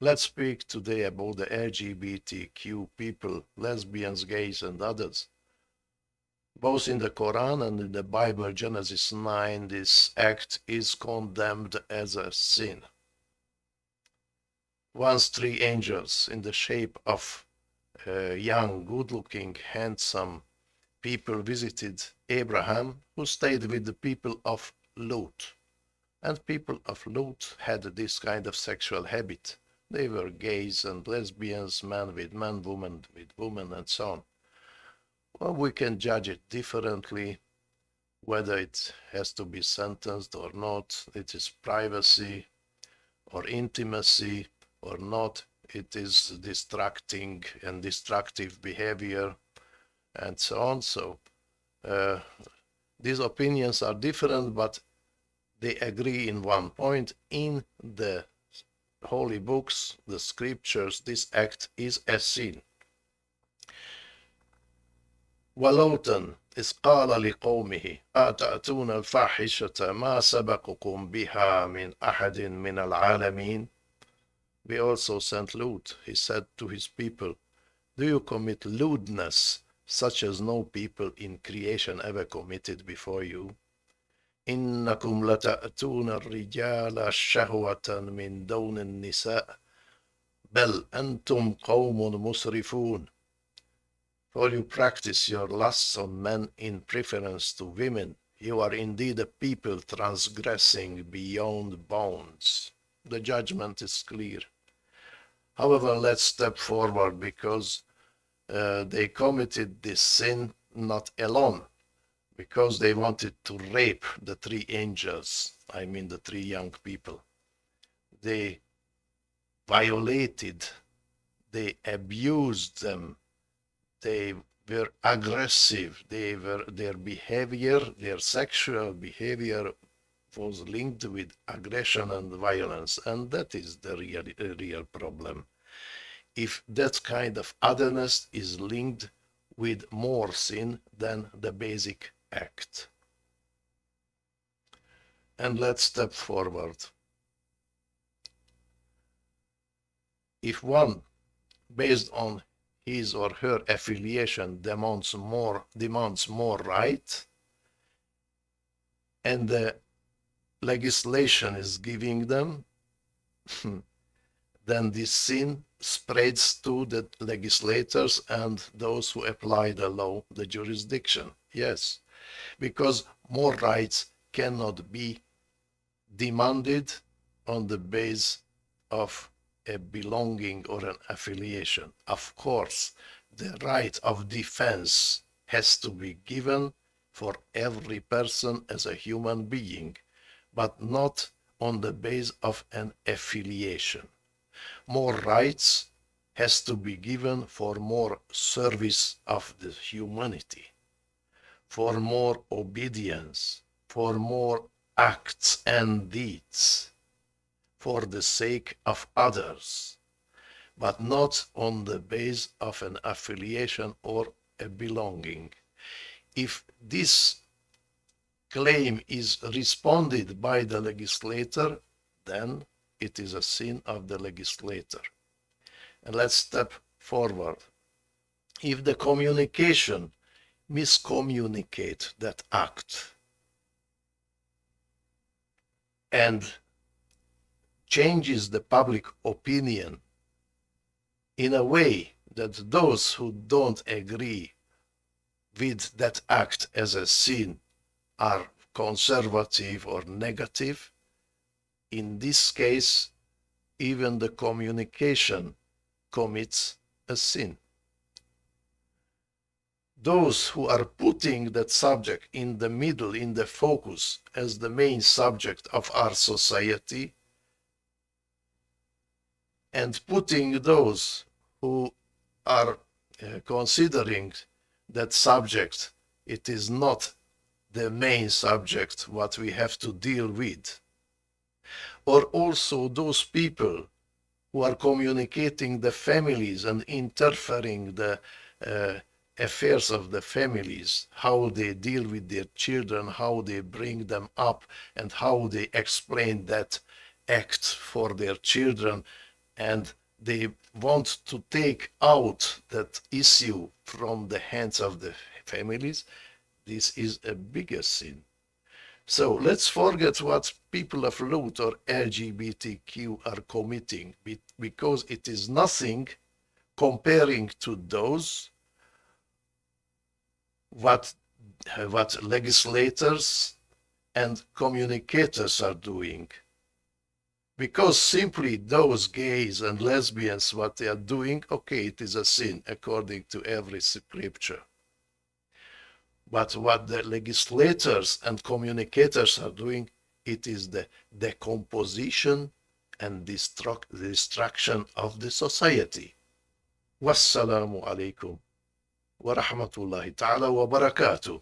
Let's speak today about the LGBTQ people, lesbians, gays, and others. Both in the Quran and in the Bible, Genesis 9, this act is condemned as a sin. Once three angels in the shape of young, good-looking, handsome people visited Abraham, who stayed with the people of Lot. And people of Lot had this kind of sexual habit. They were gays and lesbians, man with man, woman with woman, and so on. Well, we can judge it differently, whether it has to be sentenced or not. It is privacy or intimacy or not. It is distracting and destructive behavior and so on. So these opinions are different, but they agree in one point. In the holy books, the scriptures, this act is a sin. ولوطا إذ قال لقومه أتأتون الفاحشة ما سبقكم بها من أحد من العالمين. We also sent Lot. He said to his people, do you commit lewdness such as no people in creation ever committed before you? إنكم لتأتون الرجال شهوة من دون النساء بل أنتم قوم مسرفون. For you practice your lusts on men in preference to women. You are indeed a people transgressing beyond bounds. The judgment is clear. However, let's step forward because they committed this sin not alone, because they wanted to rape the three angels, I mean the three young people. They violated, they abused them, they were aggressive, their behavior, their sexual behavior was linked with aggression and violence, and that is the real problem. If that kind of otherness is linked with more sin than the basic act. And let's step forward. If one, based on his or her affiliation, demands more right, and the legislation is giving them, then this sin spreads to the legislators and those who apply the law, the jurisdiction. Yes, because more rights cannot be demanded on the base of a belonging or an affiliation. Of course, the right of defense has to be given for every person as a human being, but not on the base of an affiliation. More rights has to be given for more service of the humanity, for more obedience, for more acts and deeds, for the sake of others, but not on the base of an affiliation or a belonging. If this claim is responded by the legislator, then it is a sin of the legislator. And let's step forward. If the communication miscommunicate that act and changes the public opinion in a way that those who don't agree with that act as a sin are conservative or negative, in this case, even the communication commits a sin. Those who are putting that subject in the middle, in the focus, as the main subject of our society, and putting those who are considering that subject, it is not the main subject what we have to deal with, or also those people who are communicating the families and interfering the affairs of the families, how they deal with their children, how they bring them up, and how they explain that act for their children, and they want to take out that issue from the hands of the families, this is a bigger sin. So let's forget what people of Lut or LGBTQ are committing, because it is nothing comparing to those what legislators and communicators are doing. Because simply those gays and lesbians, what they are doing, okay, it is a sin according to every scripture. But what the legislators and communicators are doing, it is the decomposition and destruction of the society. Wassalamu alaikum wa rahmatullahi ta'ala wa barakatuh.